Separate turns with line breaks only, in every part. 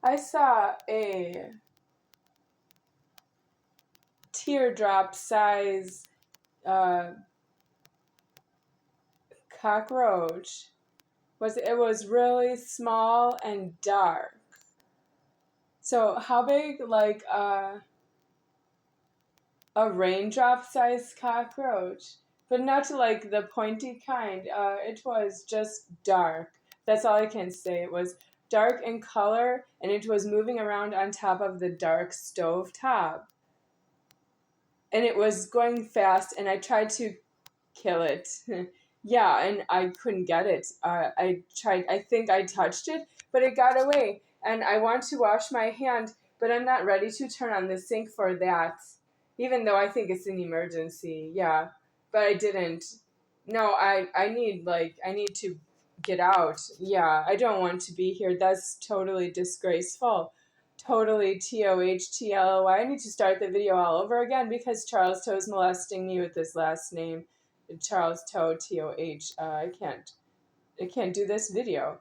I saw a teardrop size cockroach. It was really small and dark. So how big? Like a raindrop sized cockroach, but not like the pointy kind. It was just dark. That's all I can say. It was dark in color, and it was moving around on top of the dark stove top. And it was going fast, and I tried to kill it. Yeah, and I couldn't get it. I tried, I think I touched it, but it got away. And I want to wash my hand, but I'm not ready to turn on the sink for that, even though I think it's an emergency. Yeah, but I didn't. No, I need to get out. Yeah, I don't want to be here. That's totally disgraceful. Totally TOHTLOY. I need to start the video all over again because Charles Toh is molesting me with his last name. Charles Toh, TOH. I can't do this video.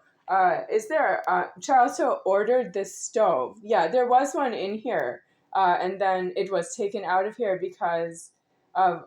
Is there, Charles Toh ordered this stove. Yeah, there was one in here. And then it was taken out of here because of,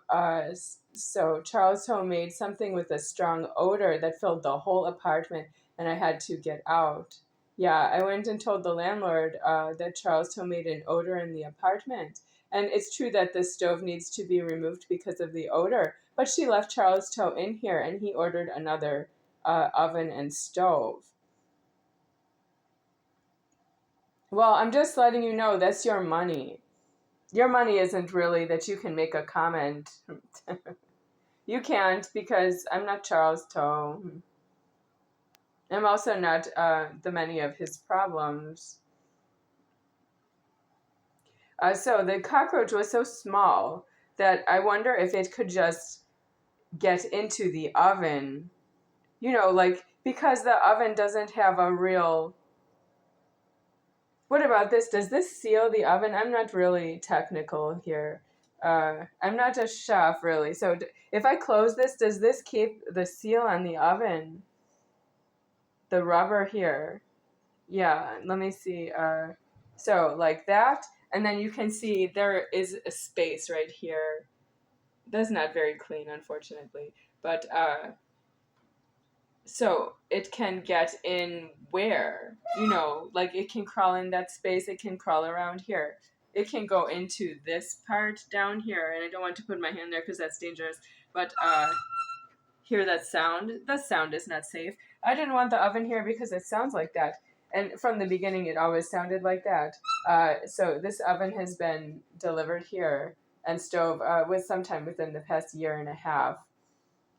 so Charles Toh made something with a strong odor that filled the whole apartment and I had to get out. Yeah, I went and told the landlord that Charles Toh made an odor in the apartment. And it's true that the stove needs to be removed because of the odor, but she left Charles Toh in here and he ordered another oven and stove. Well, I'm just letting you know that's your money. Your money isn't really that you can make a comment. You can't because I'm not Charles Toh. I'm also not the many of his problems. So the cockroach was so small that I wonder if it could just get into the oven. You know, like, because the oven doesn't have a real... What about this? Does this seal the oven? I'm not really technical here. I'm not a chef, really. So if I close this, does this keep the seal on the oven? The rubber here. Yeah, let me see. So like that. And then you can see there is a space right here. That's not very clean, unfortunately. But so it can get in where? You know, like it can crawl in that space. It can crawl around here. It can go into this part down here. And I don't want to put my hand there because that's dangerous. But hear that sound? The sound is not safe. I didn't want the oven here because it sounds like that. And from the beginning, it always sounded like that. So this oven has been delivered here and stove with sometime within the past year and a half.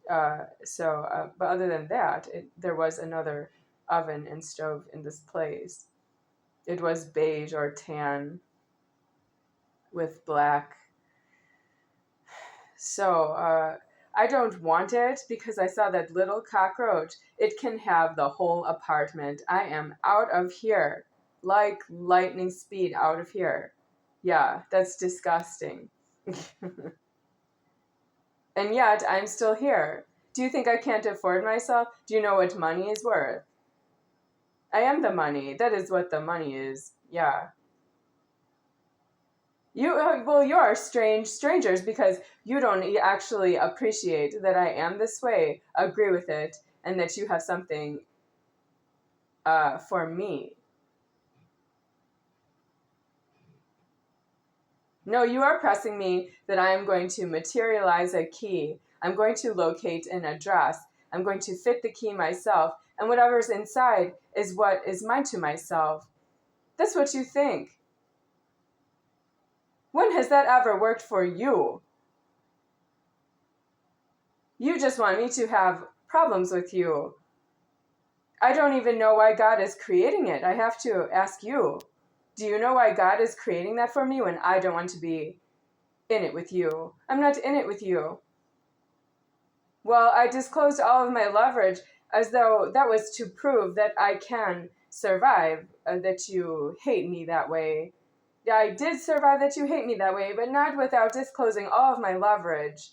But other than that, there was another oven and stove in this place. It was beige or tan with black. So I don't want it because I saw that little cockroach. It can have the whole apartment. I am out of here. Like lightning speed out of here. Yeah, that's disgusting. And yet, I'm still here. Do you think I can't afford myself? Do you know what money is worth? I am the money. That is what the money is. Yeah. You are strangers because you don't actually appreciate that I am this way, agree with it, and that you have something for me. No, you are pressing me that I am going to materialize a key. I'm going to locate an address. I'm going to fit the key myself, and whatever's inside is what is mine to myself. That's what you think. When has that ever worked for you? You just want me to have problems with you. I don't even know why God is creating it. I have to ask you. Do you know why God is creating that for me when I don't want to be in it with you? I'm not in it with you. Well, I disclosed all of my leverage as though that was to prove that I can survive, that you hate me that way. Yeah, I did survive that you hate me that way, but not without disclosing all of my leverage.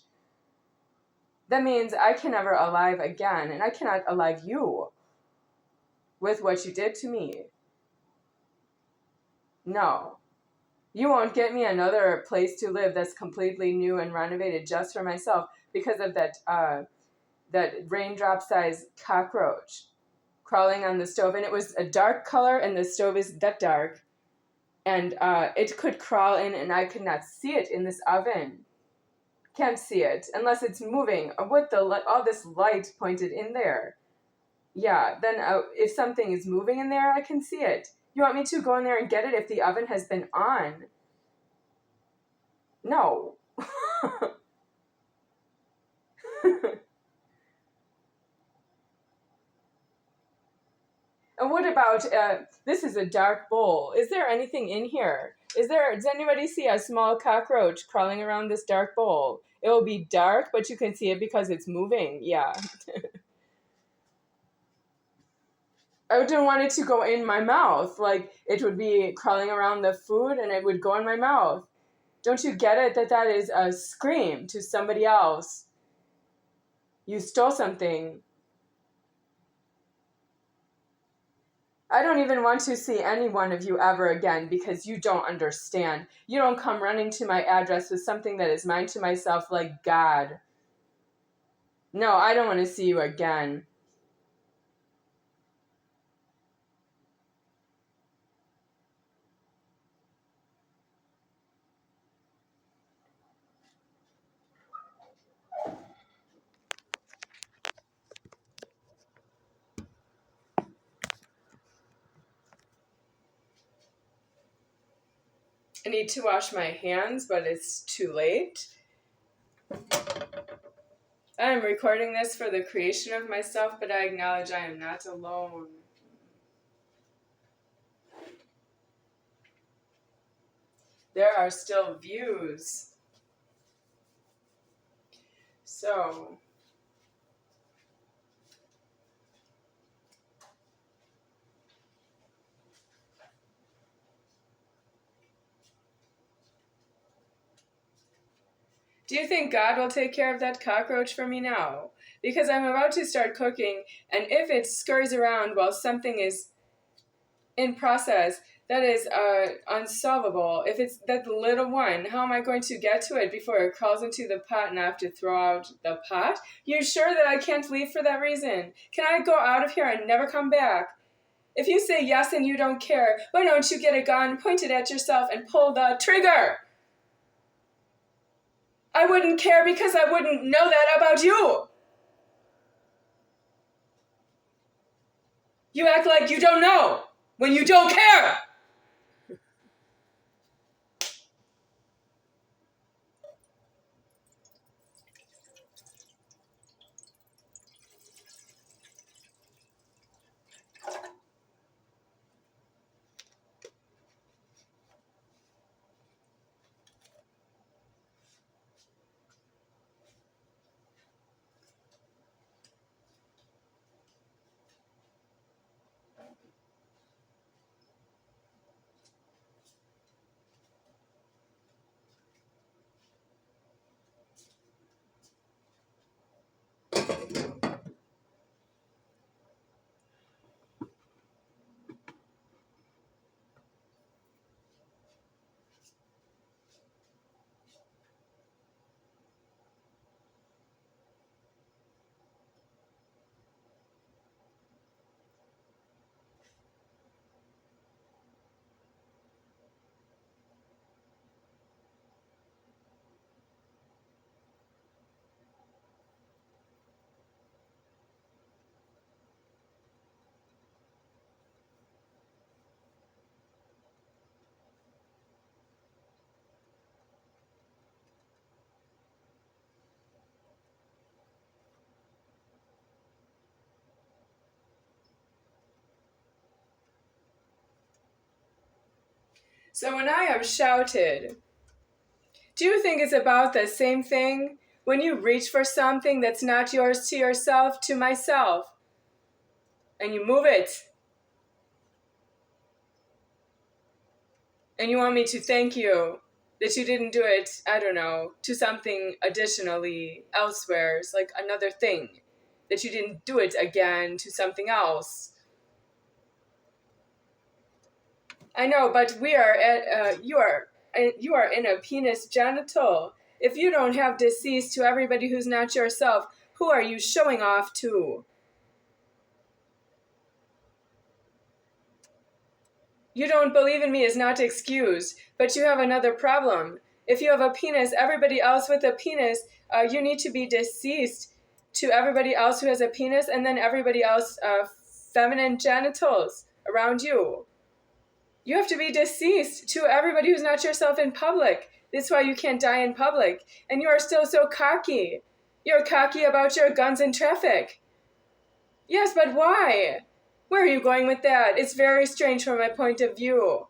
That means I can never alive again, and I cannot alive you with what you did to me. No. You won't get me another place to live that's completely new and renovated just for myself because of that raindrop-sized cockroach crawling on the stove. And it was a dark color, and the stove is that dark. And it could crawl in, and I could not see it in this oven. Can't see it unless it's moving. With all this light pointed in there. Yeah, then if something is moving in there, I can see it. You want me to go in there and get it if the oven has been on? No. And what about, this is a dark bowl. Is there anything in here? Does anybody see a small cockroach crawling around this dark bowl? It will be dark, but you can see it because it's moving. Yeah. I didn't want it to go in my mouth. Like, it would be crawling around the food and it would go in my mouth. Don't you get it that is a scream to somebody else? You stole something. I don't even want to see any one of you ever again because you don't understand. You don't come running to my address with something that is mine to myself like God. No, I don't want to see you again. I need to wash my hands, but it's too late. I am recording this for the creation of myself, but I acknowledge I am not alone. There are still views. So, do you think God will take care of that cockroach for me now? Because I'm about to start cooking, and if it scurries around while something is in process, that is unsolvable. If it's that little one, how am I going to get to it before it crawls into the pot and I have to throw out the pot? You sure that I can't leave for that reason? Can I go out of here and never come back? If you say yes and you don't care, why don't you get a gun, point it at yourself, and pull the trigger? I wouldn't care because I wouldn't know that about you. You act like you don't know when you don't care. So when I am shouted, do you think it's about the same thing? When you reach for something that's not yours to yourself, to myself, and you move it, and you want me to thank you that you didn't do it, I don't know, to something additionally elsewhere. It's like another thing. That you didn't do it again to something else. I know, but we are at you are in a penis genital. If you don't have deceased to everybody who's not yourself, who are you showing off to? You don't believe in me is not excused, but you have another problem. If you have a penis, everybody else with a penis, you need to be deceased to everybody else who has a penis, and then everybody else feminine genitals around you. You have to be deceased to everybody who's not yourself in public. That's why you can't die in public. And you are still so cocky. You're cocky about your guns in traffic. Yes, but why? Where are you going with that? It's very strange from my point of view.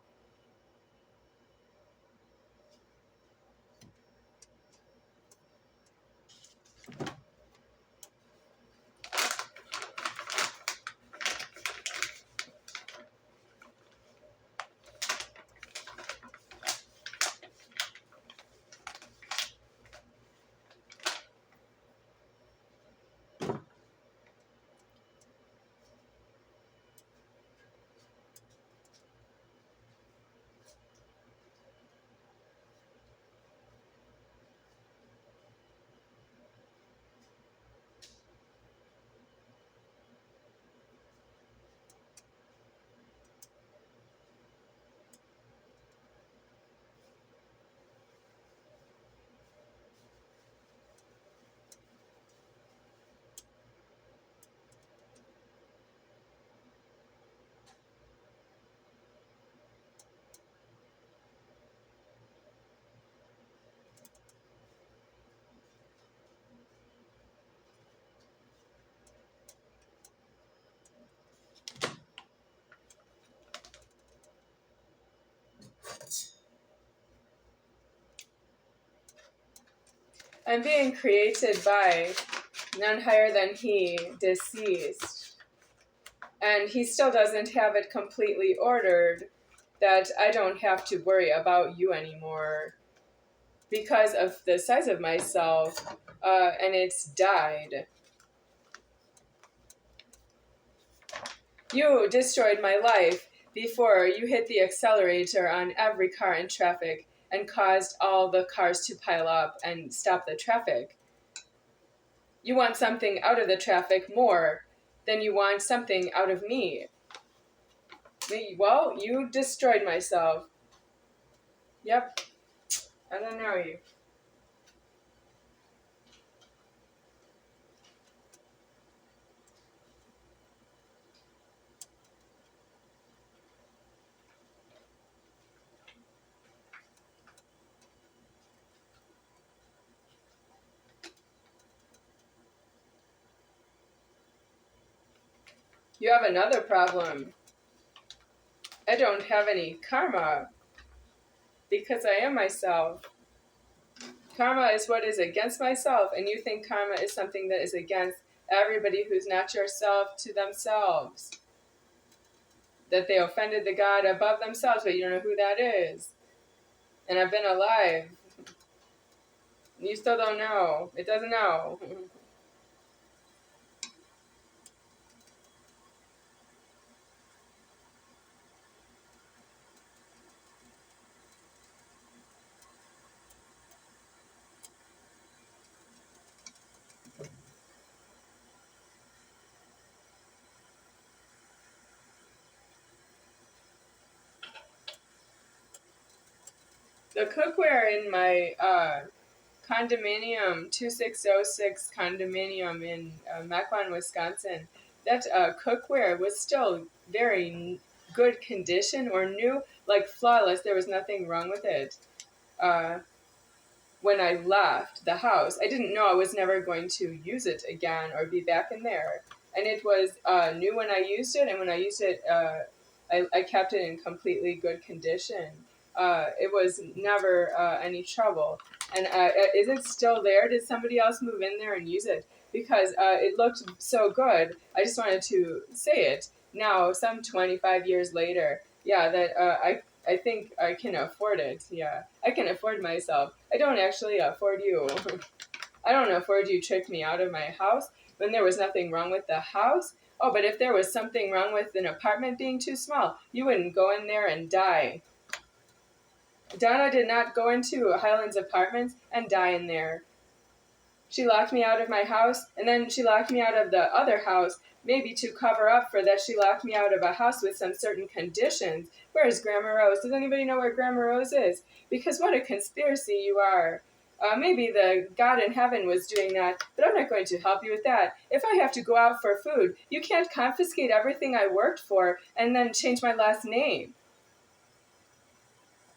I'm being created by none higher than he, deceased. And he still doesn't have it completely ordered that I don't have to worry about you anymore because of the size of myself, and it's died. You destroyed my life before you hit the accelerator on every car in traffic and caused all the cars to pile up and stop the traffic. You want something out of the traffic more than you want something out of me. Well, you destroyed myself. Yep, I don't know you. You have another problem. I don't have any karma because I am myself. Karma is what is against myself, and you think karma is something that is against everybody who's not yourself to themselves. That they offended the God above themselves, but you don't know who that is. And I've been alive. You still don't know. It doesn't know. The cookware in my condominium, 2606 condominium in Mequon, Wisconsin, that cookware was still very good condition or new, like flawless. There was nothing wrong with it. Uh, when I left the house, I didn't know I was never going to use it again or be back in there. And it was new when I used it, and when I used it, I kept it in completely good condition. It was never any trouble. And is it still there? Did somebody else move in there and use it? Because it looked so good. I just wanted to say it now, some 25 years later. Yeah, that I think I can afford it. Yeah, I can afford myself. I don't actually afford you. I don't afford you tricked me out of my house. when there was nothing wrong with the house. Oh, but if there was something wrong with an apartment being too small, you wouldn't go in there and die. Donna did not go into Highlands Apartments and die in there. She locked me out of my house, and then she locked me out of the other house, maybe to cover up for that she locked me out of a house with some certain conditions. Where's Grandma Rose? Does anybody know where Grandma Rose is? Because what a conspiracy you are. Maybe the God in heaven was doing that, but I'm not going to help you with that. If I have to go out for food, you can't confiscate everything I worked for and then change my last name.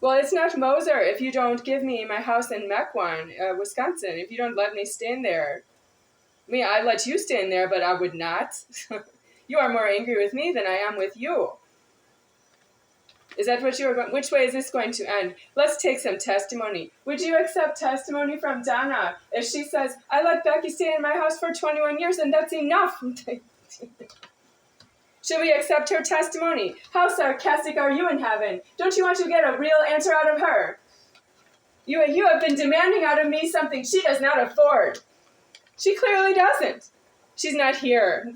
Well, it's not Moser if you don't give me my house in Mequon, Wisconsin, if you don't let me stay in there. I mean, I'd let you stay in there, but I would not. You are more angry with me than I am with you. Is that what you are going? Which way is this going to end? Let's take some testimony. Would you accept testimony from Donna if she says, I let Becky stay in my house for 21 years and that's enough? Should we accept her testimony? How sarcastic are you in heaven? Don't you want to get a real answer out of her? You have been demanding out of me something she does not afford. She clearly doesn't. She's not here.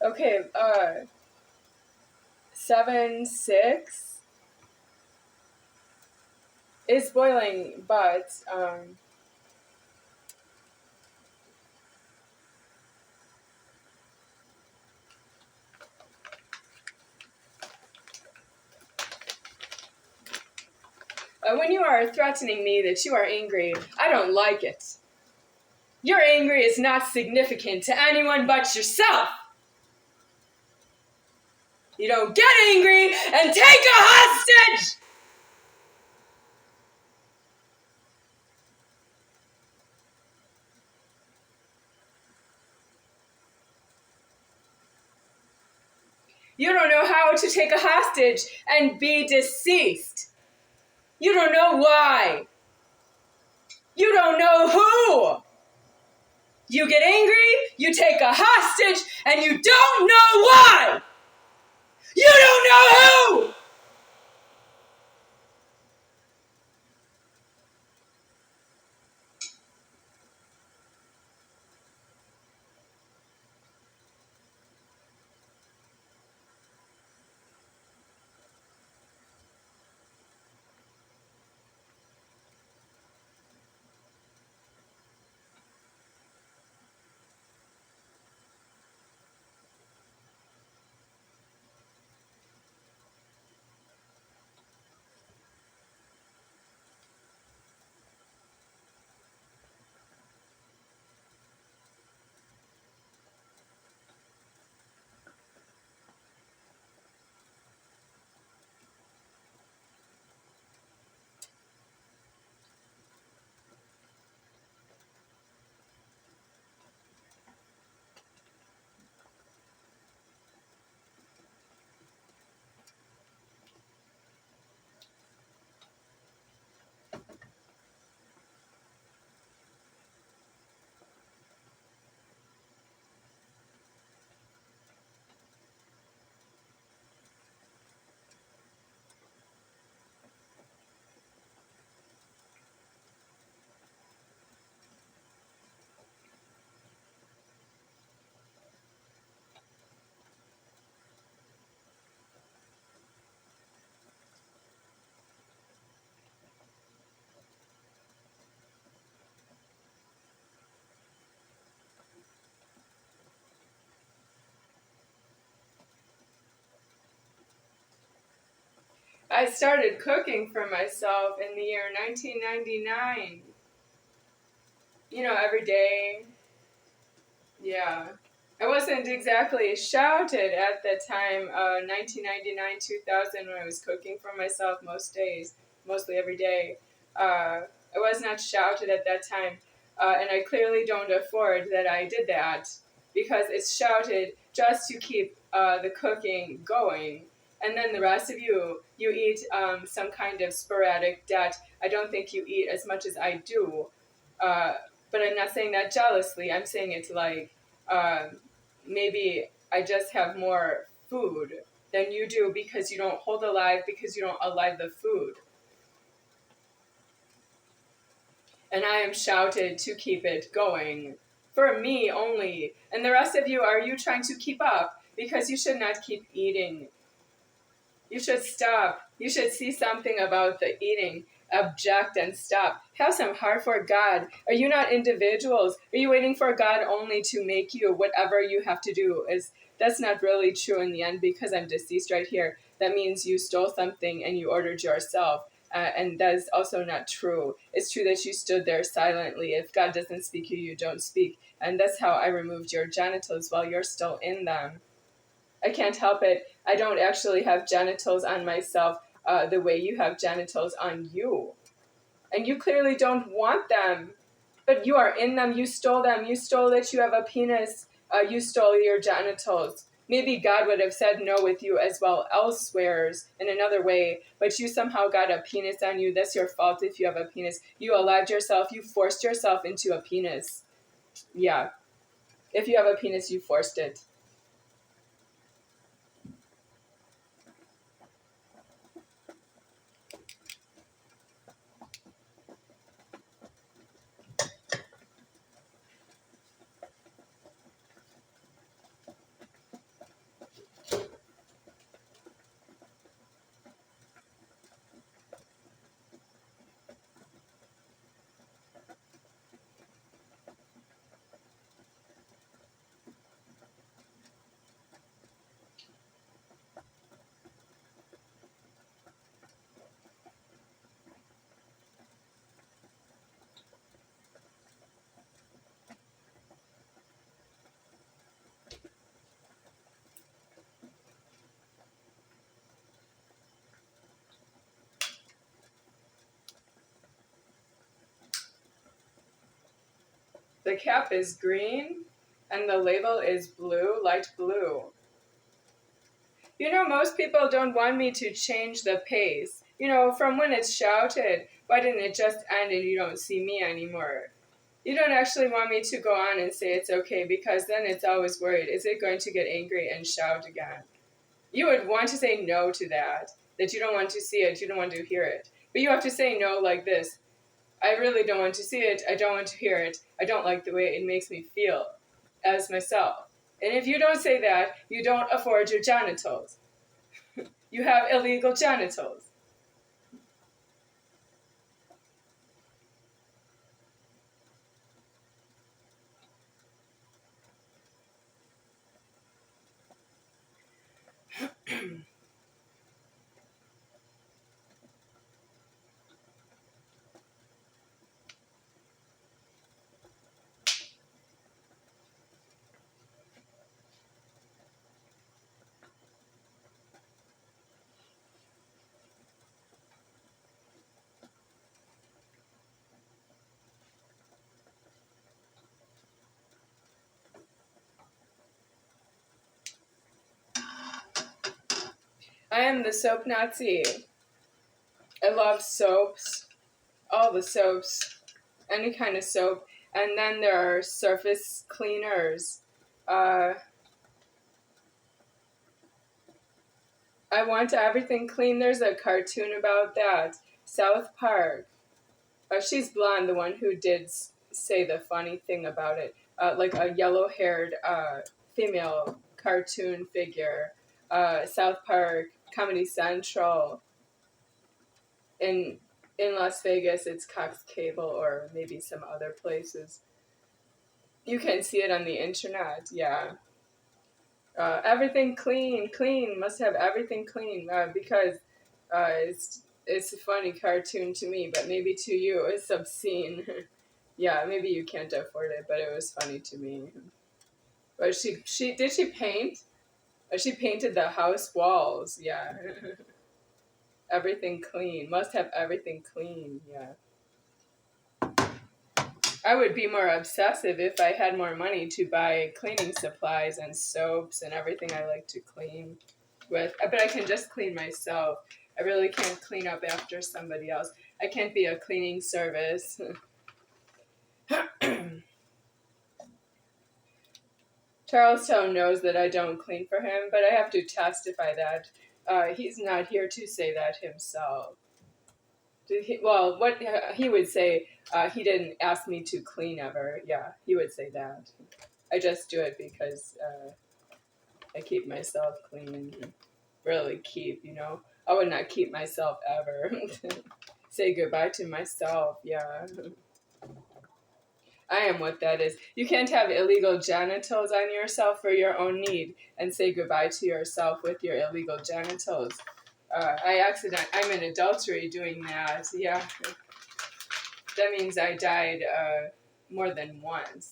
Okay, 7-6 is boiling, but when you are threatening me that you are angry, I don't like it. Your anger is not significant to anyone but yourself. You don't get angry and take a hostage! You don't know how to take a hostage and be deceased. You don't know why. You don't know who. You get angry, you take a hostage, and you don't know why. You don't know who. I started cooking for myself in the year 1999. every day. Yeah. I wasn't exactly shouted at the time, 1999, 2000, when I was cooking for myself most days, mostly every day. I was not shouted at that time, and I clearly don't afford that I did that because it's shouted just to keep the cooking going. And then the rest of you eat some kind of sporadic debt. I don't think you eat as much as I do, uh, but I'm not saying that jealously. I'm saying it like um, maybe I just have more food than you do because you don't hold alive, because you don't alive the food. And I am shouted to keep it going. For me only. And the rest of you, are you trying to keep up? Because you should not keep eating. You should stop. You should see something about the eating. Object and stop. Have some heart for God. Are you not individuals? Are you waiting for God only to make you whatever you have to do? That's not really true in the end, because I'm deceased right here. That means you stole something and you ordered yourself. And that is also not true. It's true that you stood there silently. If God doesn't speak you don't speak. And that's how I removed your genitals while you're still in them. I can't help it. I don't actually have genitals on myself the way you have genitals on you. And you clearly don't want them. But you are in them. You stole them. You stole that you have a penis. You stole your genitals. Maybe God would have said no with you as well elsewheres in another way, but you somehow got a penis on you. That's your fault if you have a penis. You allowed yourself, you forced yourself into a penis. Yeah. If you have a penis, you forced it. The cap is green and the label is blue, light blue. Most people don't want me to change the pace. From when it's shouted, why didn't it just end and you don't see me anymore? You don't actually want me to go on and say it's okay, because then it's always worried. Is it going to get angry and shout again? You would want to say no to that you don't want to see it, you don't want to hear it. But you have to say no like this. I really don't want to see it. I don't want to hear it. I don't like the way it makes me feel as myself. And if you don't say that, you don't afford your genitals. You have illegal genitals. I am the soap Nazi. I love soaps, all the soaps, any kind of soap. And then there are surface cleaners. Uh, I want everything clean. There's a cartoon about that. South Park. She's blonde, the one who did say the funny thing about it. Like a yellow-haired female cartoon figure. South Park, Comedy Central. In Las Vegas, it's Cox Cable or maybe some other places. You can see it on the internet, yeah. Everything clean, clean, must have everything clean, because it's a funny cartoon to me, but maybe to you it's obscene. Yeah, maybe you can't afford it, but it was funny to me. But she did she paint? She painted the house walls. Yeah, everything clean. Must have everything clean. Yeah. I would be more obsessive if I had more money to buy cleaning supplies and soaps and everything I like to clean with. But I can just clean myself. I really can't clean up after somebody else. I can't be a cleaning service. Charles Toh knows that I don't clean for him, but I have to testify that he's not here to say that himself. Well, what he would say, he didn't ask me to clean ever. Yeah, he would say that. I just do it because I keep myself clean. Really keep, I would not keep myself ever. Say goodbye to myself, yeah. I am what that is. You can't have illegal genitals on yourself for your own need and say goodbye to yourself with your illegal genitals. I'm in adultery doing that, yeah. That means I died more than once.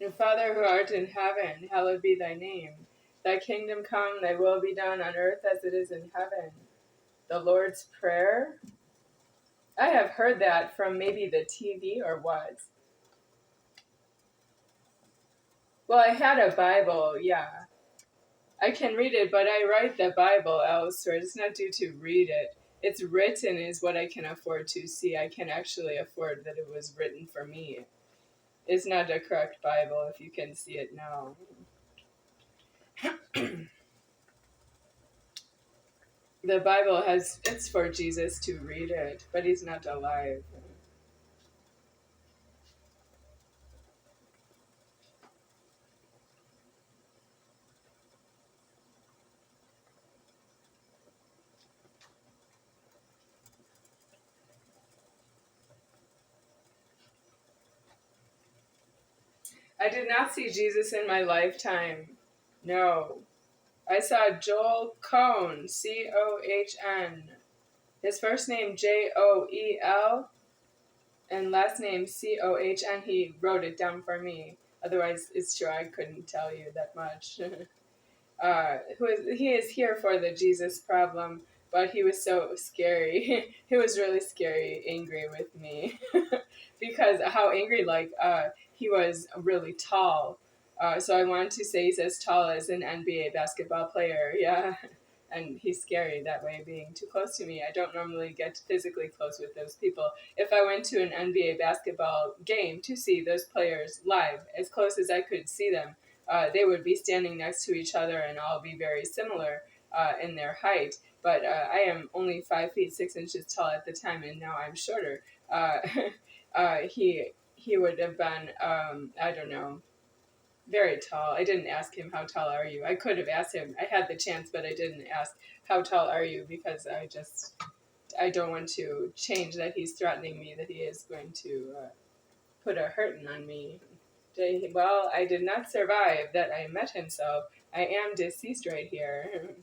Your Father who art in heaven, hallowed be thy name. Thy kingdom come, thy will be done on earth as it is in heaven. The Lord's Prayer? I have heard that from maybe the TV or what. Well, I had a Bible, yeah. I can read it, but I write the Bible elsewhere. It's not due to read it. It's written is what I can afford to see. I can actually afford that it was written for me. It's not a correct Bible if you can see it now. The Bible it's for Jesus to read it, but he's not alive. I did not see Jesus in my lifetime. No. I saw Joel Cohn, Cohn. His first name Joel and last name Cohn. He wrote it down for me. Otherwise, it's true I couldn't tell you that much. He is here for the Jesus problem, but he was so scary. He was really scary, angry with me. Because how angry, he was really tall. So I wanted to say he's as tall as an NBA basketball player, yeah. And he's scary that way, being too close to me. I don't normally get physically close with those people. If I went to an NBA basketball game to see those players live, as close as I could see them, they would be standing next to each other and all be very similar in their height. But I am only 5 feet 6 inches tall at the time, and now I'm shorter. He would have been I don't know, very tall. I didn't ask him how tall are you. I could have asked him. I had the chance, but I didn't ask how tall are you because I don't want to change that he's threatening me, that he is going to put a hurting on me. Well, I did not survive that I met him, so I am deceased right here.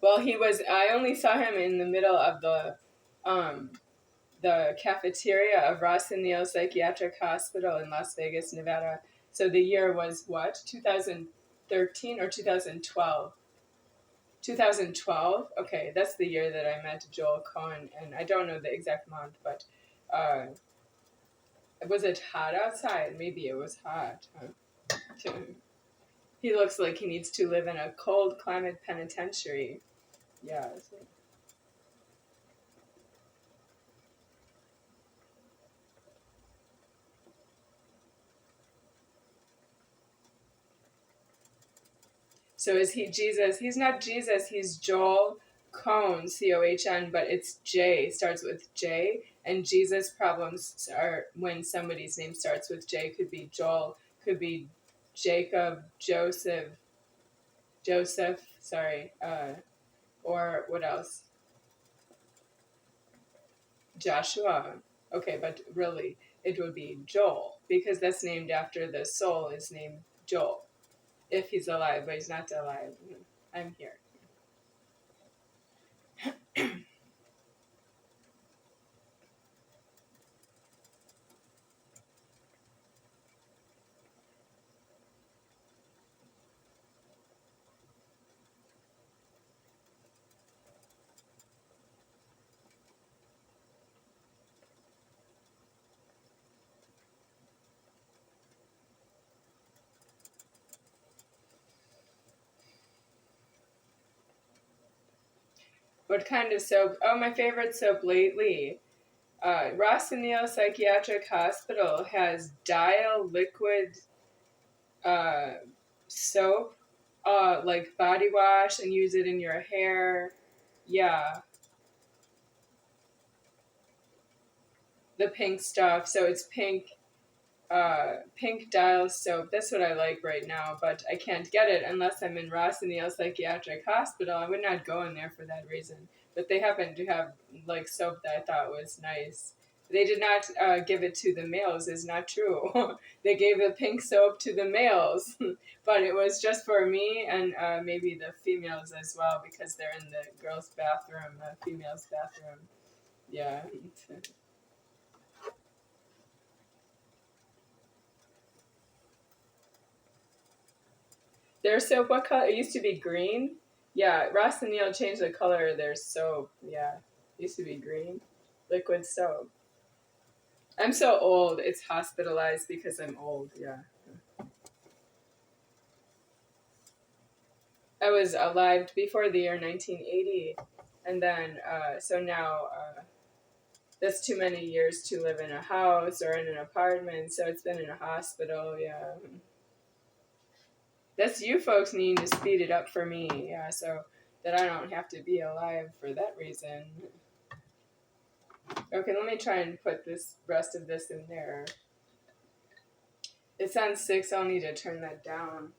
Well, I only saw him in the middle of um, the cafeteria of Ross and Neal Psychiatric Hospital in Las Vegas, Nevada. So the year was what? 2013 or 2012? 2012? Okay, that's the year that I met Joel Cohen, and I don't know the exact month, but uh, was it hot outside? Maybe it was hot. Huh? He looks like he needs to live in a cold climate penitentiary. Yeah. So is he Jesus? He's not Jesus. He's Joel Cohn, Cohn, but it's J, starts with J. And Jesus problems are when somebody's name starts with J. Could be Joel, could be Jacob, Joseph, sorry. Or what else? Joshua. Okay, but really, it would be Joel, because that's named after the soul is named Joel. If he's alive, but he's not alive. I'm here. What kind of soap? Oh, my favorite soap lately. Ross and Neal Psychiatric Hospital has Dial Liquid uh, soap, like body wash, and use it in your hair. Yeah, the pink stuff. So it's pink dial soap. That's what I like right now, but I can't get it unless I'm in Ross and Neal Psychiatric Hospital. I would not go in there for that reason. But they happen to have like soap that I thought was nice. They did not give it to the males, is not true. They gave the pink soap to the males, but it was just for me and maybe the females as well, because they're in the girls' bathroom, females' bathroom. Yeah. Their soap, what color? It used to be green. Yeah, Ross and Neal changed the color of their soap. Yeah, it used to be green. Liquid soap. I'm so old. It's hospitalized because I'm old. Yeah. I was alive before the year 1980. And then, so now that's too many years to live in a house or in an apartment. So it's been in a hospital. Yeah. That's you folks needing to speed it up for me. Yeah, so that I don't have to be alive for that reason. Okay, let me try and put this rest of this in there. It's on 6, I'll need to turn that down.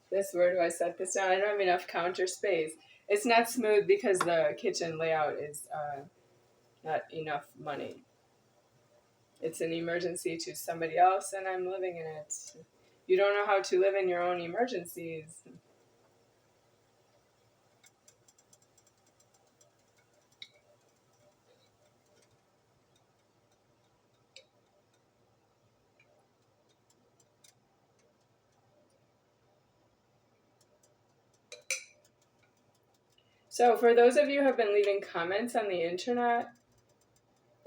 Where do I set this down? I don't have enough counter space. It's not smooth because the kitchen layout is not enough money. It's an emergency to somebody else and I'm living in it. You don't know how to live in your own emergencies. So for those of you who have been leaving comments on the internet,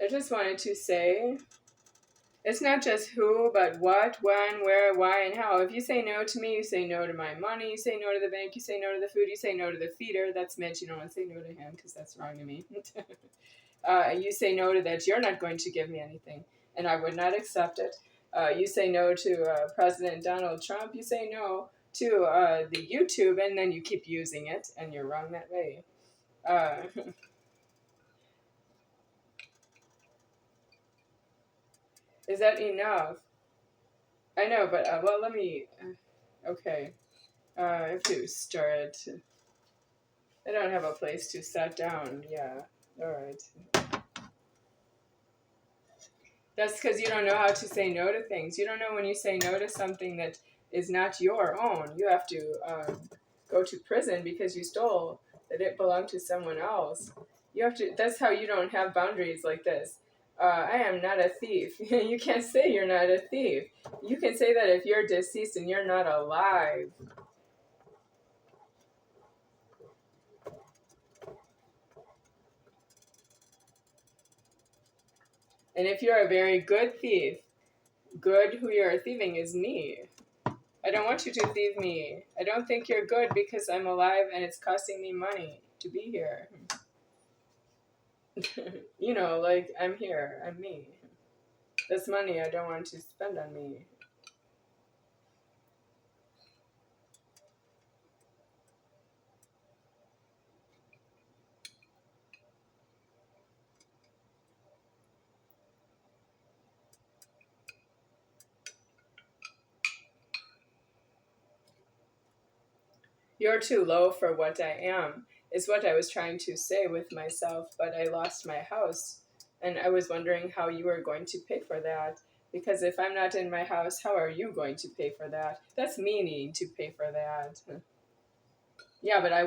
I just wanted to say, it's not just who, but what, when, where, why, and how. If you say no to me, you say no to my money, you say no to the bank, you say no to the food, you say no to the feeder. That's Mitch. You don't want to say no to him because that's wrong to me. You say no to that. You're not going to give me anything, and I would not accept it. You say no to President Donald Trump. You say no to the YouTube, and then you keep using it, and you're wrong that way. Is that enough? I know, but well, let me. Okay, I have to stir it. I don't have a place to sit down. Yeah, all right. That's because you don't know how to say no to things. You don't know when you say no to something that is not your own. You have to go to prison because you stole that it belonged to someone else. You have to. That's how you don't have boundaries like this. I am not a thief. You can't say you're not a thief. You can say that if you're deceased and you're not alive. And if you're a very good thief, good who you're thieving is me. I don't want you to thieve me. I don't think you're good because I'm alive and it's costing me money to be here. You know, like, I'm here. I'm me. That's money I don't want to spend on me. You're too low for what I am, is what I was trying to say with myself, but I lost my house. And I was wondering how you were going to pay for that. Because if I'm not in my house, how are you going to pay for that? That's me needing to pay for that. Yeah, but I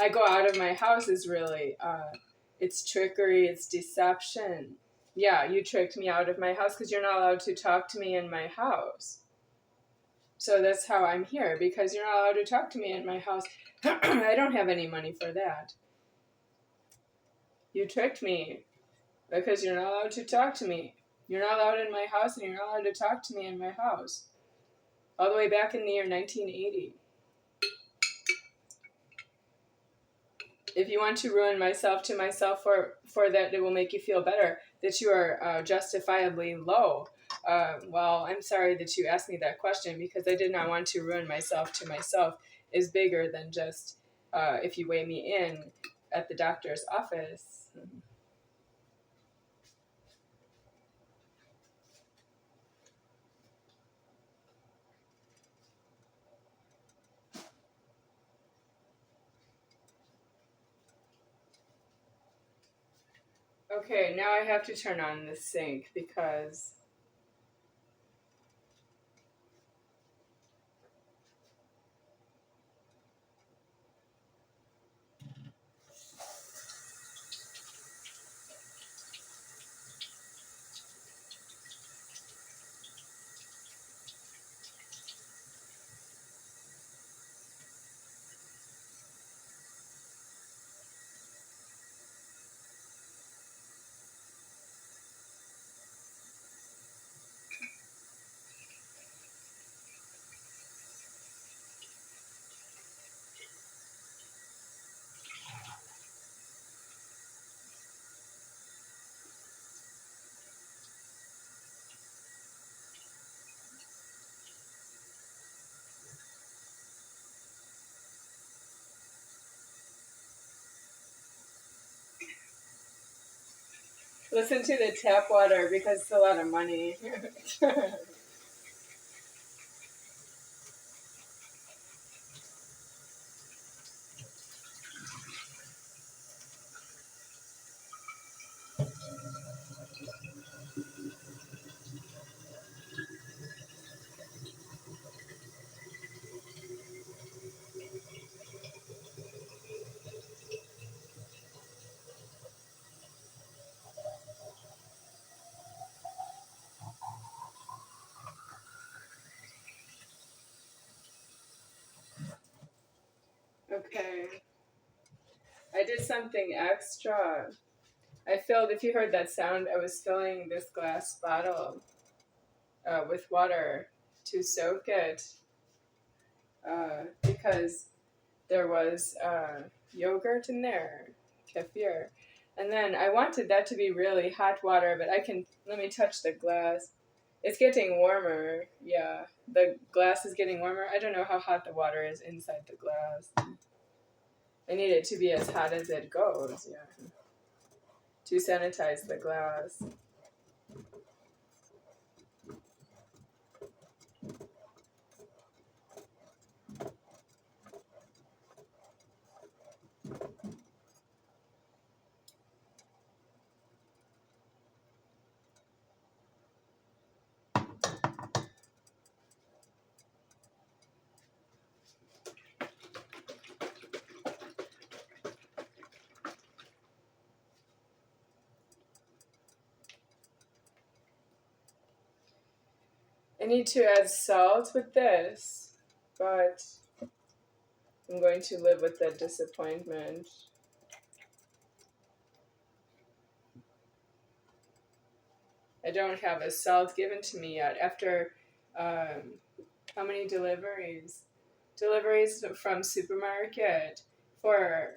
go out of my house is really, it's trickery, it's deception. Yeah, you tricked me out of my house because you're not allowed to talk to me in my house. So that's how I'm here, because you're not allowed to talk to me in my house. I don't have any money for that. You tricked me because you're not allowed to talk to me. You're not allowed in my house and you're not allowed to talk to me in my house. All the way back in the year 1980. If you want to ruin myself to myself for that, it will make you feel better that you are justifiably low. Well, I'm sorry that you asked me that question because I did not want to ruin myself to myself is bigger than just if you weigh me in at the doctor's office. Okay, now I have to turn on the sink because listen to the tap water because it's a lot of money. Okay. I did something extra. I filled, if you heard that sound, I was filling this glass bottle with water to soak it because there was yogurt in there, kefir. And then I wanted that to be really hot water, but let me touch the glass. It's getting warmer. Yeah, the glass is getting warmer. I don't know how hot the water is inside the glass. I need it to be as hot as it goes, yeah, to sanitize the glass. I need to add salt with this, but I'm going to live with that disappointment. I don't have a salt given to me yet after how many deliveries? Deliveries from supermarket for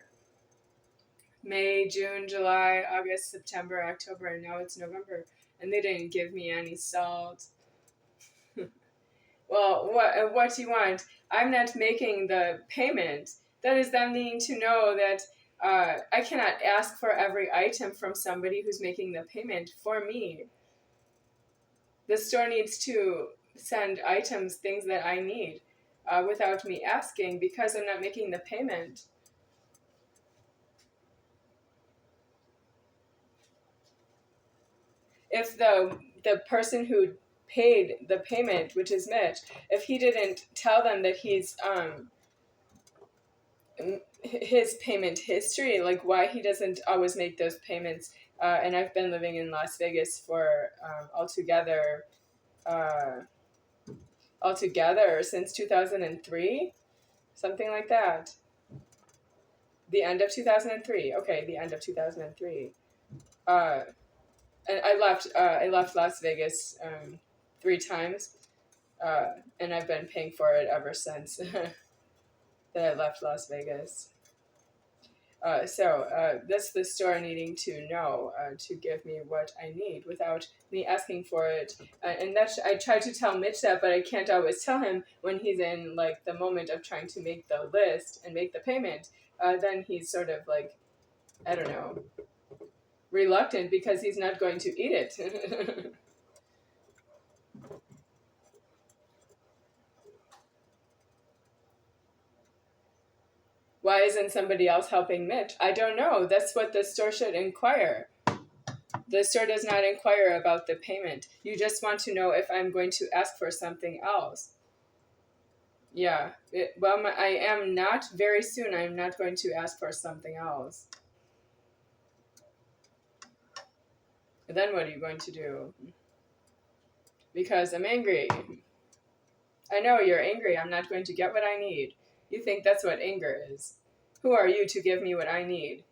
May, June, July, August, September, October, and now it's November, and they didn't give me any salt. Well, what do you want? I'm not making the payment. That is them needing to know that I cannot ask for every item from somebody who's making the payment for me. The store needs to send items, things that I need, without me asking because I'm not making the payment. If the person who paid the payment, which is Mitch, if he didn't tell them that he's his payment history, like why he doesn't always make those payments, and I've been living in Las Vegas for uh, altogether since 2003, something like that. The end of 2003. Okay, the end of 2003. Uh, and I left Las Vegas 3 times, and I've been paying for it ever since that I left Las Vegas. So that's the store needing to know to give me what I need without me asking for it. And that's I try to tell Mitch that, but I can't always tell him when he's in like the moment of trying to make the list and make the payment. Then he's sort of like, I don't know, reluctant because he's not going to eat it. Why isn't somebody else helping Mitch? I don't know. That's what the store should inquire. The store does not inquire about the payment. You just want to know if I'm going to ask for something else. Yeah. I am not very soon. I'm not going to ask for something else. Then what are you going to do? Because I'm angry. I know you're angry. I'm not going to get what I need. You think that's what anger is. Who are you to give me what I need?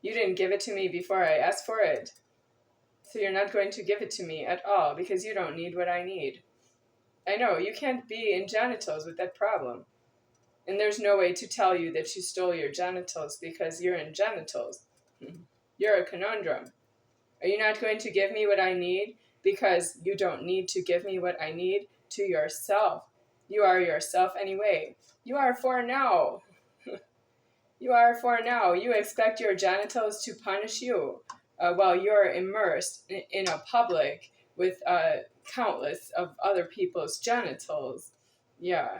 You didn't give it to me before I asked for it. So you're not going to give it to me at all because you don't need what I need. I know, you can't be in genitals with that problem. And there's no way to tell you that you stole your genitals because you're in genitals. You're a conundrum. Are you not going to give me what I need because you don't need to give me what I need to yourself? You are yourself anyway. You are for now. You are for now. You expect your genitals to punish you while you're immersed in a public with countless of other people's genitals. Yeah.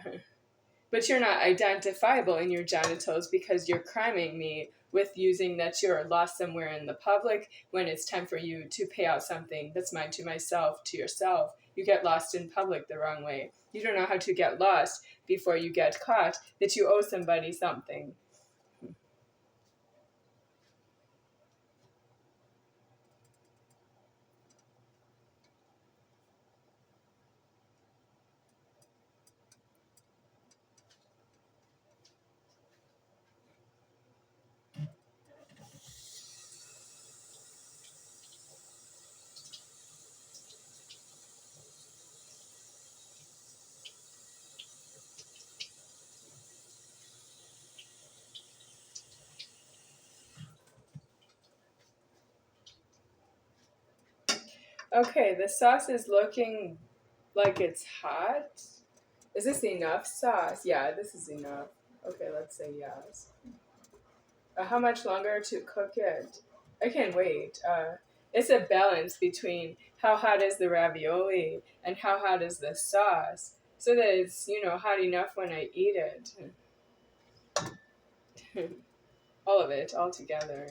But you're not identifiable in your genitals because you're criming me with using that you're lost somewhere in the public when it's time for you to pay out something that's mine to myself, to yourself. You get lost in public the wrong way. You don't know how to get lost before you get caught that you owe somebody something. Okay, the sauce is looking like it's hot. Is this enough sauce? Yeah, this is enough. Okay, let's say yes. How much longer to cook it? I can wait. It's a balance between how hot is the ravioli and how hot is the sauce, so that it's hot enough when I eat it. All of it, all together.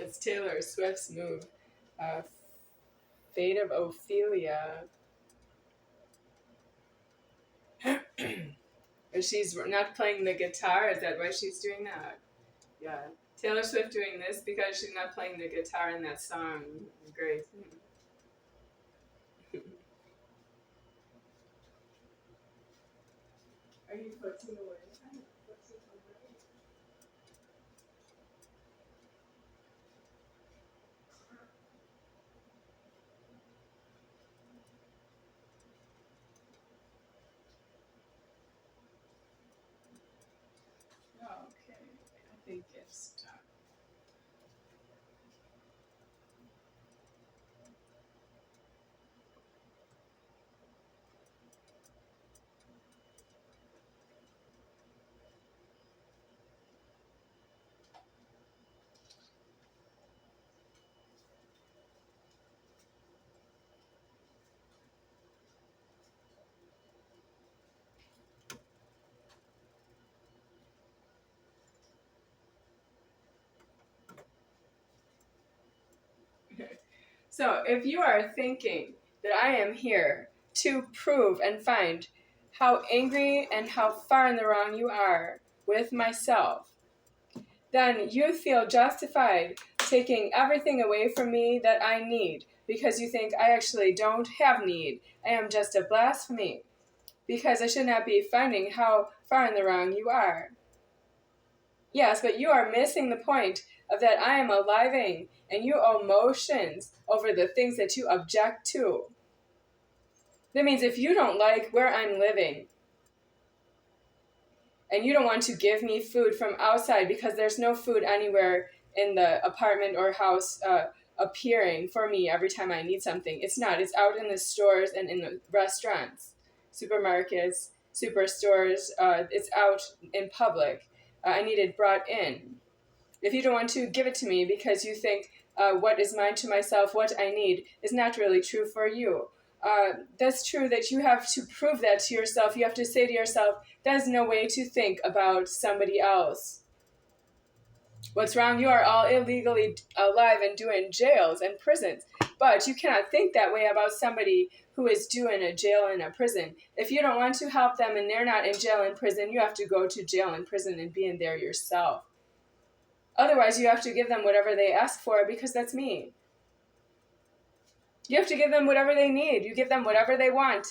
It's Taylor Swift's move. Uh, Fate of Ophelia. She's not playing the guitar. Is that why she's doing that? Yeah. Taylor Swift doing this because she's not playing the guitar in that song. Great. Are you putting away? Oh, okay. I think it's done. So, if you are thinking that I am here to prove and find how angry and how far in the wrong you are with myself, then you feel justified taking everything away from me that I need because you think I actually don't have need. I am just a blasphemy because I should not be finding how far in the wrong you are. Yes, but you are missing the point of that I am aliving and you owe motions over the things that you object to. That means if you don't like where I'm living and you don't want to give me food from outside because there's no food anywhere in the apartment or house appearing for me every time I need something. It's not. It's out in the stores and in the restaurants, supermarkets, superstores. It's out in public. I need it brought in. If you don't want to give it to me because you think what is mine to myself, what I need, is not really true for you. That's true that you have to prove that to yourself. You have to say to yourself, there's no way to think about somebody else. What's wrong? You are all illegally alive and due in jails and prisons. But you cannot think that way about somebody who is due in a jail and a prison. If you don't want to help them and they're not in jail and prison, you have to go to jail and prison and be in there yourself. Otherwise, you have to give them whatever they ask for because that's me. You have to give them whatever they need. You give them whatever they want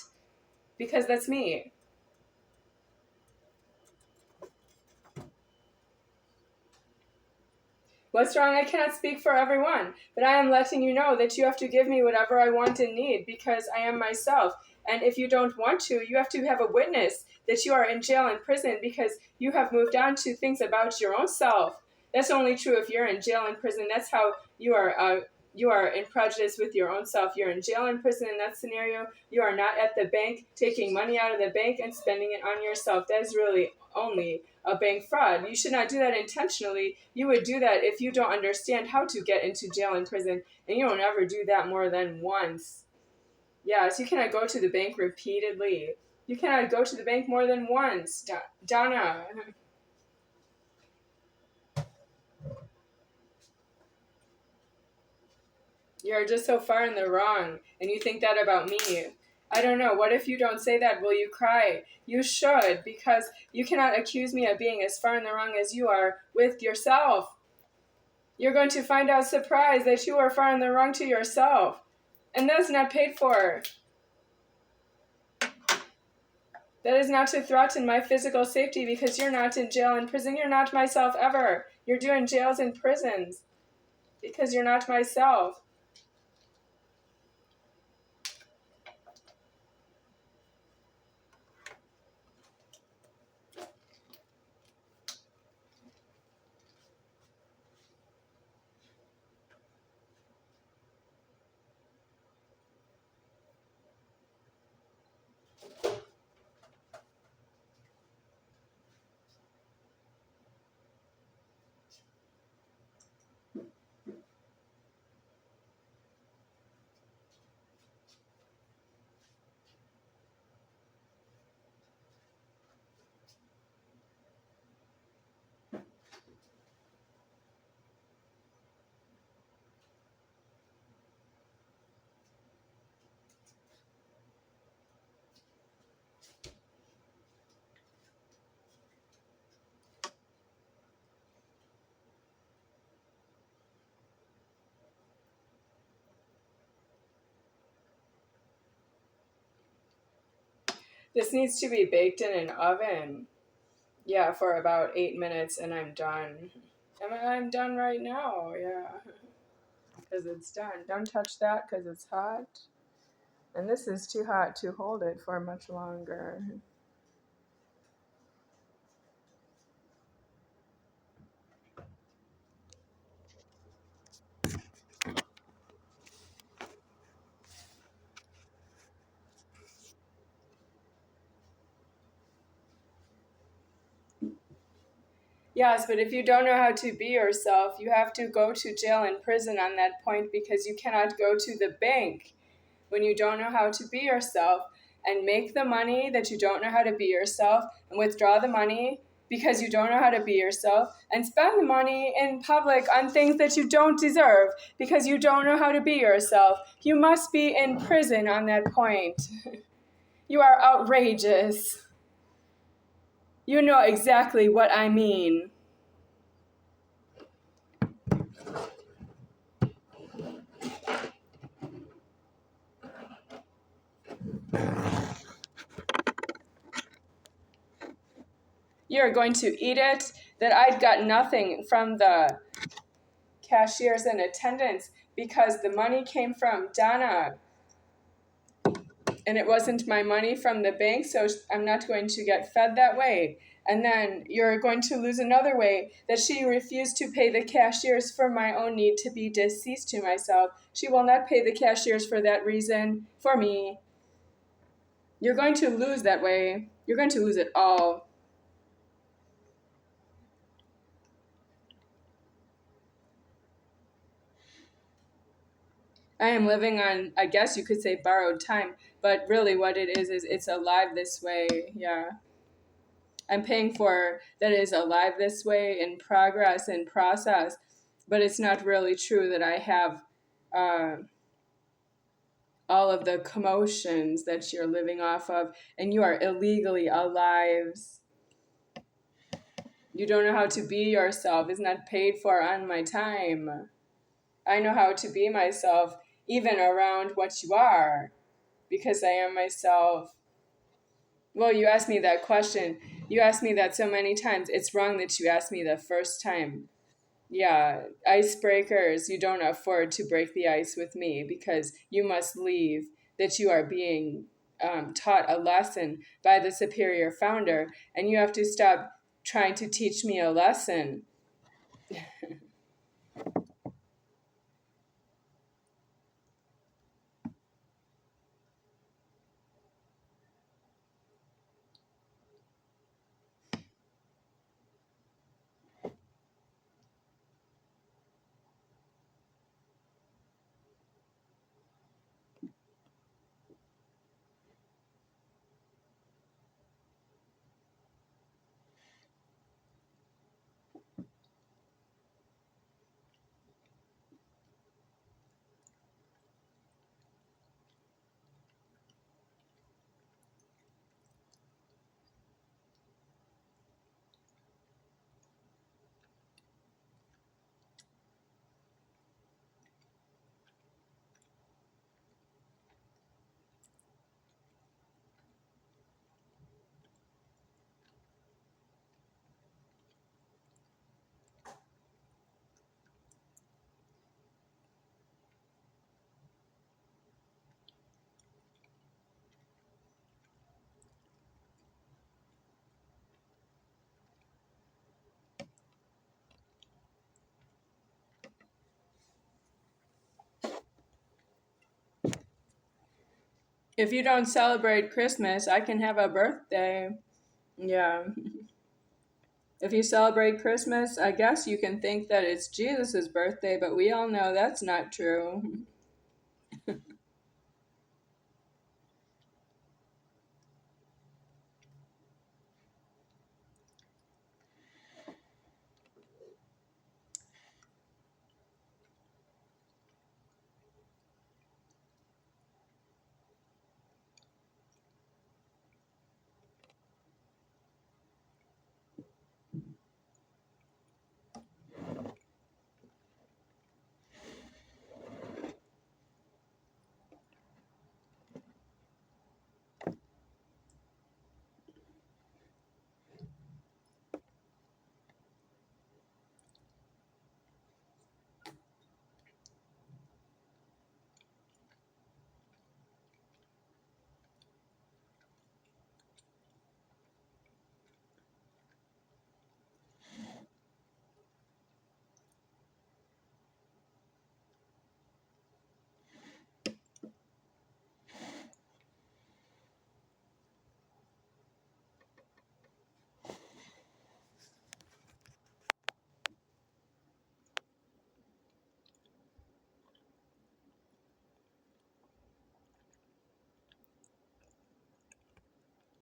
because that's me. What's wrong? I cannot speak for everyone, but I am letting you know that you have to give me whatever I want and need because I am myself. And if you don't want to, you have to have a witness that you are in jail and prison because you have moved on to things about your own self. That's only true if you're in jail and prison. That's how you are in prejudice with your own self. You're in jail and prison in that scenario. You are not at the bank taking money out of the bank and spending it on yourself. That is really only a bank fraud. You should not do that intentionally. You would do that if you don't understand how to get into jail and prison, and you don't ever do that more than once. Yes, you cannot go to the bank repeatedly. You cannot go to the bank more than once, Donna. You're just so far in the wrong, and you think that about me. I don't know. What if you don't say that? Will you cry? You should, because you cannot accuse me of being as far in the wrong as you are with yourself. You're going to find out surprised that you are far in the wrong to yourself. And that's not paid for. That is not to threaten my physical safety because you're not in jail and prison. You're not myself ever. You're doing jails and prisons because you're not myself. This needs to be baked in an oven. Yeah, for about 8 minutes, and I'm done. I'm done right now, yeah. Because it's done. Don't touch that because it's hot. And this is too hot to hold it for much longer. Yes, but if you don't know how to be yourself, you have to go to jail and prison on that point because you cannot go to the bank when you don't know how to be yourself and make the money that you don't know how to be yourself and withdraw the money because you don't know how to be yourself and spend the money in public on things that you don't deserve because you don't know how to be yourself. You must be in prison on that point. You are outrageous. You know exactly what I mean. You're going to eat it, that I'd got nothing from the cashiers and attendants because the money came from Donna and it wasn't my money from the bank, so I'm not going to get fed that way. And then you're going to lose another way, that she refused to pay the cashiers for my own need to be deceased to myself. She will not pay the cashiers for that reason for me. You're going to lose that way. You're going to lose it all. I am living on, I guess you could say, borrowed time, but really what it is it's alive this way. Yeah. I'm paying for that is alive this way in progress and process, but it's not really true that I have uh, all of the commotions that you're living off of, and you are illegally alive. You don't know how to be yourself. It's not paid for on my time. I know how to be myself, even around what you are, because I am myself. Well, you asked me that question. You asked me that so many times. It's wrong that you asked me the first time. Yeah, icebreakers, you don't afford to break the ice with me because you must leave, that you are being taught a lesson by the superior founder, and you have to stop trying to teach me a lesson. If you don't celebrate Christmas, I can have a birthday. Yeah. If you celebrate Christmas, I guess you can think that it's Jesus' birthday, but we all know that's not true.